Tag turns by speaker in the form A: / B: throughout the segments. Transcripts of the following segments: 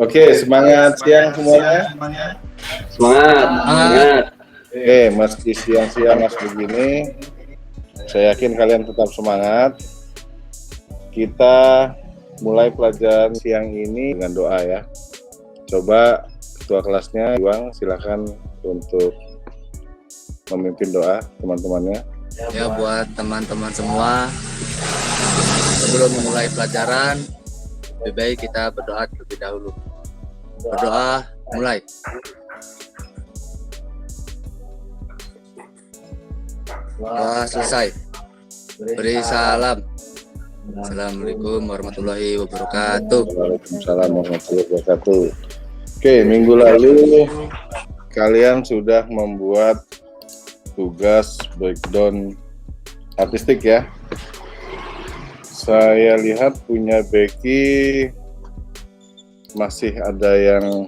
A: Oke, semangat siang semuanya.
B: Semangat, semangat.
A: Oke, meski siang-siang mas begini, saya yakin kalian tetap semangat. Kita mulai pelajaran siang ini dengan doa ya. Coba ketua kelasnya, Iwang, silakan untuk memimpin doa teman-temannya.
C: Ya, buat teman-teman semua, sebelum memulai pelajaran, lebih baik kita berdoa terlebih dahulu. Berdoa, mulai. Doa selesai. Beri salam. Assalamualaikum warahmatullahi wabarakatuh.
A: Waalaikumsalam warahmatullahi wabarakatuh. Oke, minggu lalu kalian sudah membuat tugas breakdown artistik ya. Saya lihat punya Becky masih ada yang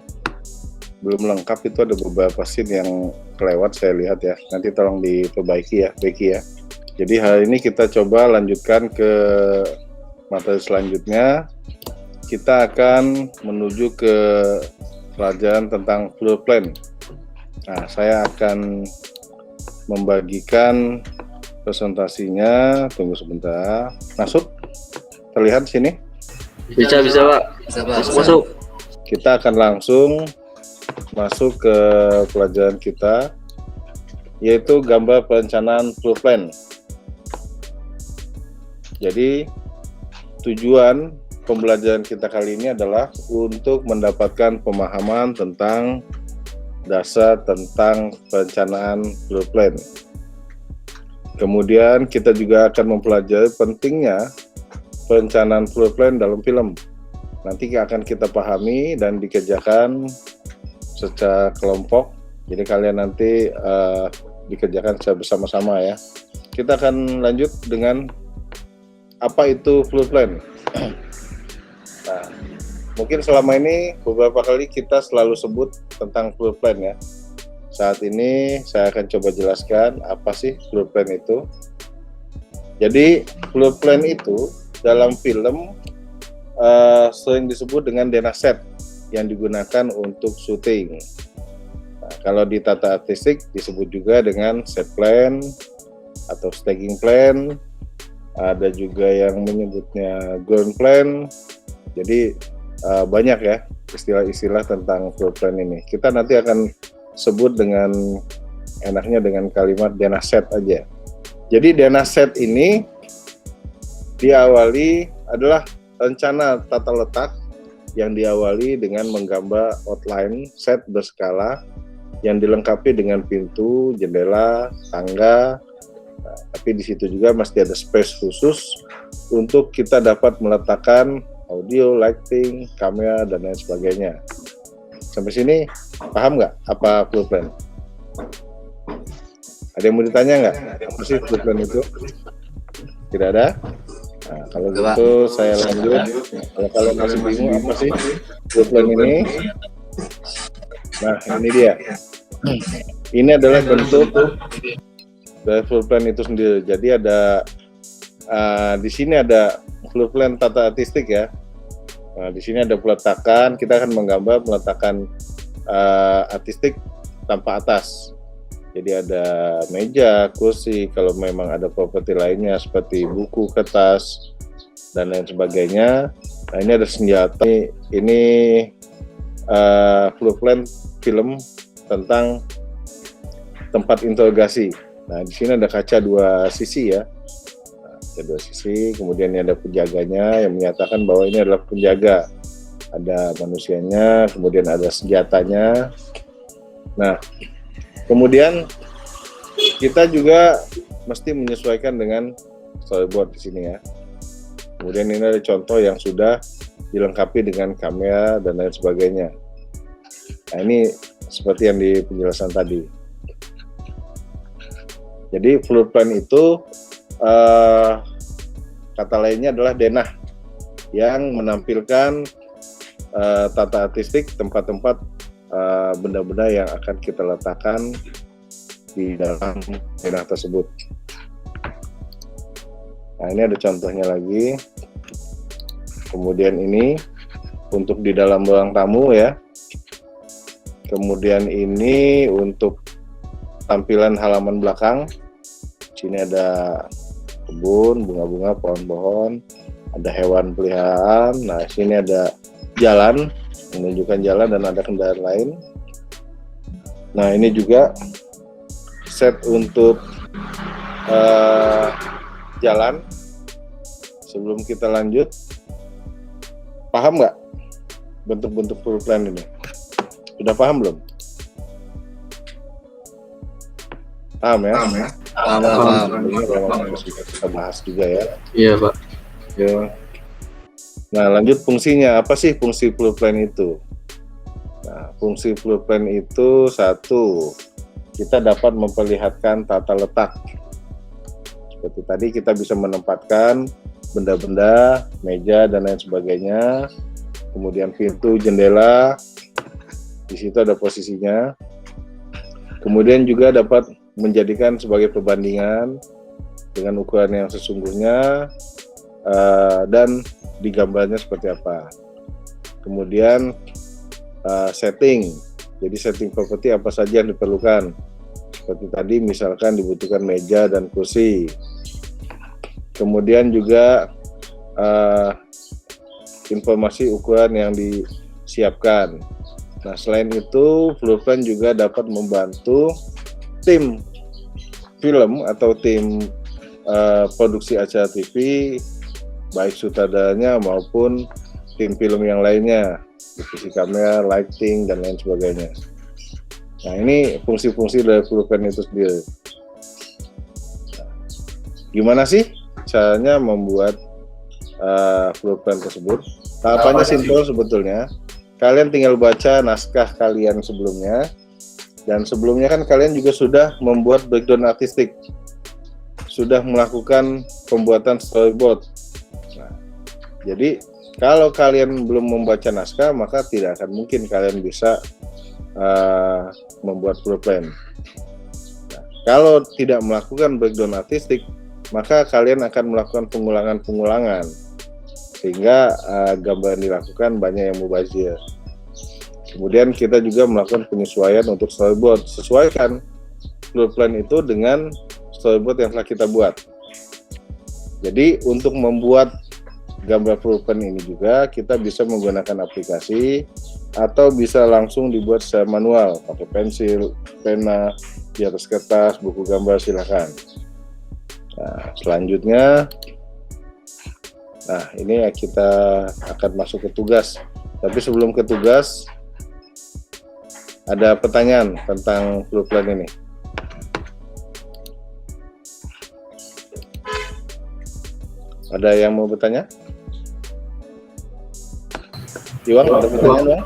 A: belum lengkap, itu ada beberapa scene yang kelewat saya lihat ya. Nanti tolong diperbaiki ya Becky ya. Jadi hari ini kita coba lanjutkan ke materi selanjutnya. Kita akan menuju ke pelajaran tentang floor plan. Nah, saya akan membagikan presentasinya. Tunggu sebentar. Masuk? Terlihat sini?
B: Bisa Pak. Masuk.
A: Kita akan langsung masuk ke pelajaran kita, yaitu gambar perencanaan floor plan. Jadi tujuan pembelajaran kita kali ini adalah untuk mendapatkan pemahaman tentang dasar tentang perencanaan floor plan. Kemudian kita juga akan mempelajari pentingnya perencanaan floor plan dalam film. Nanti akan kita pahami dan dikerjakan secara kelompok. Jadi kalian nanti dikerjakan secara bersama-sama ya. Kita akan lanjut dengan apa itu floor plan. Nah, mungkin selama ini beberapa kali kita selalu sebut tentang floor plan ya. Saat ini saya akan coba jelaskan apa sih floor plan itu. Jadi floor plan itu dalam film sering disebut dengan denah set yang digunakan untuk syuting. Nah, kalau di tata artistik disebut juga dengan set plan atau staging plan. Ada juga yang menyebutnya ground plan. Jadi banyak ya istilah-istilah tentang floor plan ini. Kita nanti akan sebut dengan enaknya dengan kalimat denah set aja. Jadi denah set ini diawali adalah rencana tata letak yang diawali dengan menggambar outline set berskala yang dilengkapi dengan pintu, jendela, tangga. Nah, tapi di situ juga mesti ada space khusus untuk kita dapat meletakkan audio, lighting, kamera, dan lain sebagainya. Sampai sini paham nggak apa floor plan? Ada yang mau ditanya nggak? Apa sih floor plan itu? Tidak ada? Nah, kalau gitu saya lanjut. Kalau kalian masih bingung apa sih floor plan ini? Nah, ini dia. Ini adalah bentuk dari floor plan itu sendiri. Jadi ada di sini ada floor plan tata artistik ya. Nah, di sini ada peletakan. Kita akan menggambar peletakan artistik tanpa atas. Jadi ada meja, kursi, kalau memang ada properti lainnya seperti buku, kertas, dan lain sebagainya. Nah, ini ada senjata. Ini floor plan film tentang tempat interogasi. Nah, di sini ada kaca dua sisi ya. Nah, kaca dua sisi, kemudian ini ada penjaganya yang menyatakan bahwa ini adalah penjaga. Ada manusianya, kemudian ada senjatanya. Nah, kemudian kita juga mesti menyesuaikan dengan storyboard di sini ya. Kemudian ini ada contoh yang sudah dilengkapi dengan kamera dan lain sebagainya. Nah, ini seperti yang di penjelasan tadi. Jadi floor plan itu kata lainnya adalah denah yang menampilkan tata artistik tempat-tempat benda-benda yang akan kita letakkan di dalam denah tersebut. Nah, ini ada contohnya lagi. Kemudian ini untuk di dalam ruang tamu ya. Kemudian ini untuk tampilan halaman belakang. Sini ada kebun, bunga-bunga, pohon-pohon, ada hewan peliharaan. Nah, sini ada jalan, menunjukkan jalan dan ada kendaraan lain. Nah, ini juga set untuk jalan. Sebelum kita lanjut, paham nggak bentuk-bentuk floor plan ini? Sudah paham belum? Paham ya?
C: Paham.
A: Ini memang harus kita bahas juga ya.
B: Iya, Pak.
A: Oke. Nah, lanjut fungsinya. Apa sih fungsi floor plan itu? Nah, fungsi floor plan itu satu, kita dapat memperlihatkan tata letak. Seperti tadi kita bisa menempatkan benda-benda, meja dan lain sebagainya. Kemudian pintu, jendela, di situ ada posisinya. Kemudian juga dapat menjadikan sebagai perbandingan dengan ukuran yang sesungguhnya dan digambarnya seperti apa. Kemudian setting, jadi setting properti apa saja yang diperlukan. Seperti tadi misalkan dibutuhkan meja dan kursi. Kemudian juga informasi ukuran yang disiapkan. Nah, selain itu, floor plan juga dapat membantu tim film atau tim produksi acara TV, baik sutradaranya maupun tim film yang lainnya, divisi kamera, lighting, dan lain sebagainya. Nah, ini fungsi-fungsi dari floor plan itu sendiri. Gimana sih caranya membuat floor plan tersebut? Tahapannya simpel sebetulnya. Kalian tinggal baca naskah kalian sebelumnya, dan sebelumnya kan kalian juga sudah membuat background artistik, sudah melakukan pembuatan storyboard. Nah, jadi kalau kalian belum membaca naskah, maka tidak akan mungkin kalian bisa membuat floor plan. Nah, kalau tidak melakukan background artistik, maka kalian akan melakukan pengulangan-pengulangan, sehingga gambar yang dilakukan banyak yang mubazir. Kemudian kita juga melakukan penyesuaian untuk storyboard. Sesuaikan floor plan itu dengan storyboard yang telah kita buat. Jadi untuk membuat gambar floor plan ini juga kita bisa menggunakan aplikasi atau bisa langsung dibuat secara manual pakai pensil, pena, di atas kertas, buku gambar, silakan. Nah, selanjutnya, nah ini kita akan masuk ke tugas. Tapi sebelum ke tugas, ada pertanyaan tentang floor plan ini. Ada yang mau bertanya? Iwan, ada pertanyaan, Bang?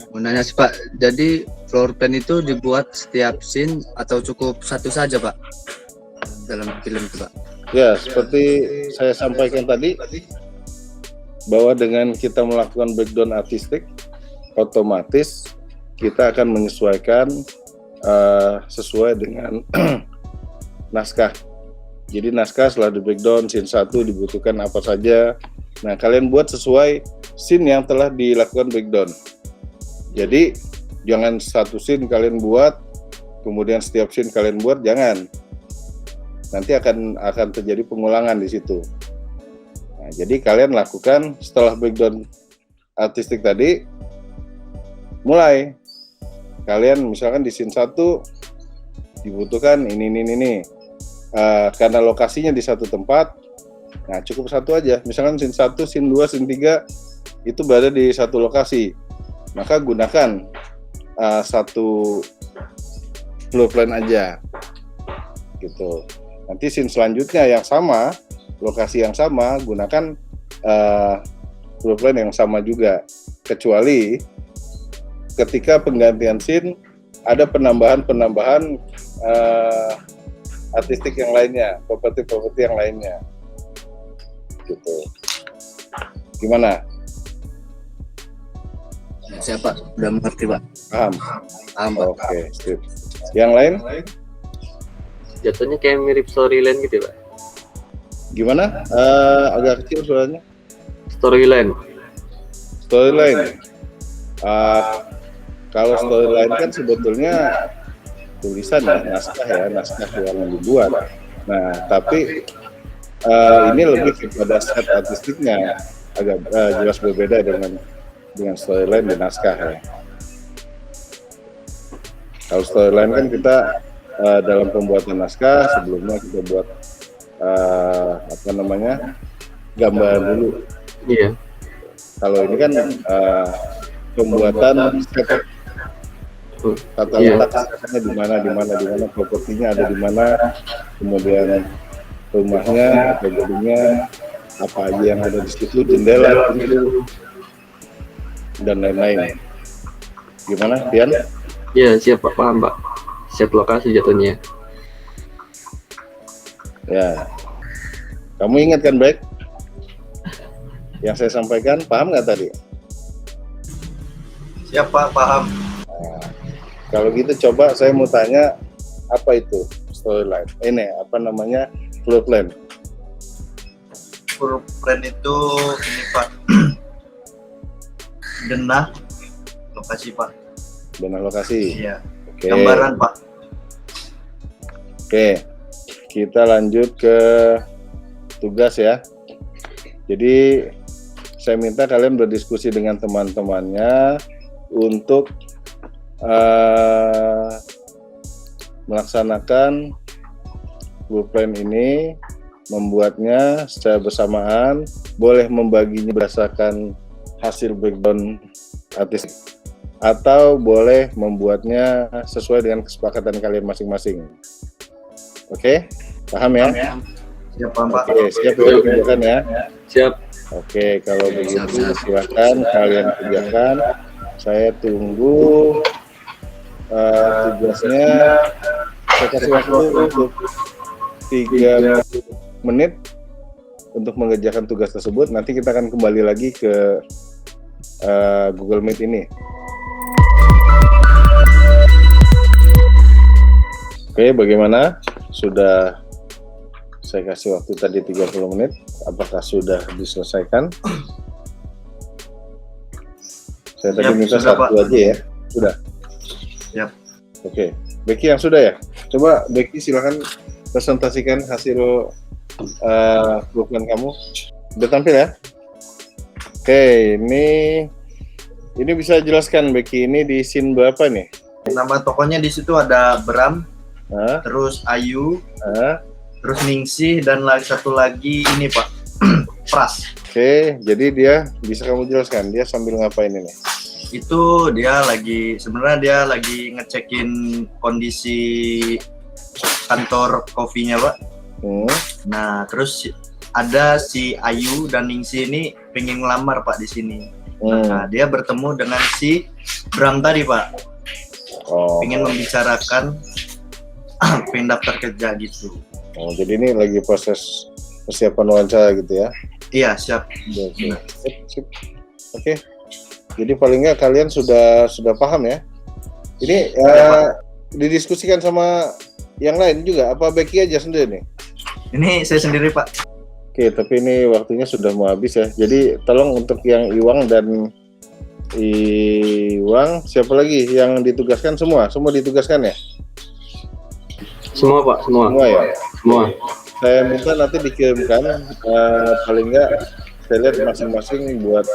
C: Mau nanya sih Pak, jadi floor plan itu dibuat setiap scene atau cukup satu saja Pak dalam film itu Pak?
A: Ya, seperti saya sampaikan tadi, bahwa dengan kita melakukan background artistik, otomatis kita akan menyesuaikan sesuai dengan naskah. Jadi naskah setelah di breakdown scene 1 dibutuhkan apa saja. Nah, kalian buat sesuai scene yang telah dilakukan breakdown. Jadi jangan satu scene kalian buat, kemudian setiap scene kalian buat, jangan. Nanti akan terjadi pengulangan di situ. Nah, jadi kalian lakukan setelah breakdown artistik tadi, mulai. Kalian misalkan di scene 1 dibutuhkan ini. Karena lokasinya di satu tempat, nah cukup satu aja. Misalkan scene 1, scene 2, scene 3 itu berada di satu lokasi. Maka gunakan satu floor plan aja. Gitu. Nanti scene selanjutnya yang sama, lokasi yang sama, gunakan floor plan yang sama juga. Kecuali ketika penggantian scene ada penambahan artistik yang lainnya, properti yang lainnya, gitu. Gimana?
C: Siapa? Udah mengerti Pak?
A: Paham?
C: Paham Pak.
A: Oke, sip. Yang lain?
B: Jatuhnya kayak mirip storyline gitu, Pak.
A: Gimana? Agak kecil suaranya.
B: Storyline.
A: Storyline. Kalau storyline kan sebetulnya tulisan ya, naskah yang dibuat. Nah, tapi ini lebih kepada set artistiknya, agak jelas berbeda dengan storyline di naskah ya. Kalau storyline kan kita dalam pembuatan naskah sebelumnya kita buat gambar dulu.
B: Iya.
A: Kalau ini kan pembuatan set, tata
B: Iya.
A: letaknya di mana, propertinya ada di mana, kemudian rumahnya atau gedungnya apa aja yang ada di situ, jendela, pintu, dan lain-lain. Gimana, Pian?
B: Iya, siap Pak, paham Pak. Set lokasi jatuhnya.
A: Ya, kamu ingat kan baik yang saya sampaikan, paham nggak tadi?
D: Siap Pak, paham.
A: Kalau gitu coba saya mau tanya, apa itu storyline? Floor plan.
D: Floor plan itu ini Pak, denah lokasi Pak.
A: Benar lokasi.
D: Iya.
A: Oke.
D: Gambaran Pak.
A: Oke, kita lanjut ke tugas ya. Jadi saya minta kalian berdiskusi dengan teman-temannya untuk melaksanakan blueprint ini, membuatnya secara bersamaan, boleh membaginya berdasarkan hasil background artistik, atau boleh membuatnya sesuai dengan kesepakatan kalian masing-masing. Oke, paham ya?
D: Siap paham Pak.
A: Oke, siap ya kerjakan ya.
B: Siap.
A: Oke, kalau begitu
C: siap.
A: silakan kalian kerjakan. Saya tunggu tugasnya. Saya kasih waktu untuk 3 menit untuk mengerjakan tugas tersebut. Nanti kita akan kembali lagi ke Google Meet ini. Oke, bagaimana? Sudah saya kasih waktu tadi 30 menit. Apakah sudah diselesaikan? Saya tadi minta
D: sudah,
A: satu
D: Pak.
A: aja ya. Sudah?
D: Siap.
A: Oke. Becky yang sudah ya? Coba Becky silakan presentasikan hasil blueprint kamu. Udah tampil ya? Oke, ini bisa jelaskan Becky, ini di scene berapa nih?
D: Nama tokonya di situ ada Bram,
A: Hah?
D: terus Ayu,
A: Hah?
D: terus Ningsih, dan satu lagi ini Pak, Pras.
A: Oke, jadi dia bisa kamu jelaskan dia sambil ngapain ini?
D: Itu sebenarnya dia lagi ngecekin kondisi kantor kopinya Pak. Nah, terus ada si Ayu dan Ningsih ini pengen ngelamar Pak di sini. Nah, dia bertemu dengan si Bram tadi Pak.
A: Oh.
D: Pengen membicarakan pengen daftar kerja gitu.
A: Oh, jadi ini lagi proses persiapan wawancara gitu ya?
D: Iya, siap.
A: Oke. Sip. Oke. Jadi paling nggak kalian sudah paham ya? Ini didiskusikan sama yang lain juga? Apa Becky aja sendiri nih?
D: Ini saya sendiri Pak.
A: Oke, tapi ini waktunya sudah mau habis ya. Jadi tolong untuk yang Iwang dan siapa lagi yang ditugaskan semua? Semua ditugaskan ya?
B: Semua Pak, semua.
A: Semua ya?
B: Semua.
A: Saya minta nanti dikirimkan paling nggak saya lihat masing-masing buat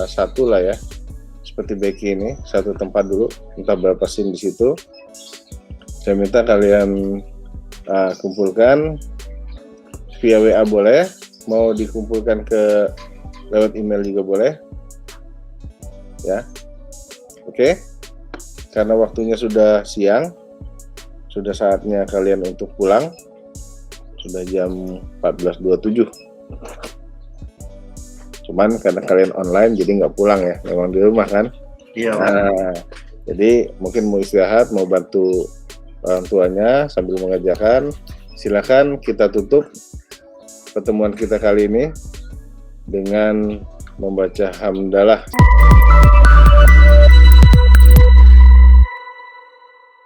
A: satu lah ya, seperti Becky ini satu tempat dulu, entah berapa scene di situ. Saya minta kalian kumpulkan via WA boleh, mau dikumpulkan ke lewat email juga boleh ya. Oke, karena waktunya sudah siang, sudah saatnya kalian untuk pulang. Sudah jam 14.27. Cuman karena kalian online jadi nggak pulang ya, memang di rumah kan.
D: Iya.
A: Jadi mungkin mau istirahat, mau bantu orang tuanya sambil mengerjakan. Silakan kita tutup pertemuan kita kali ini dengan membaca hamdalah.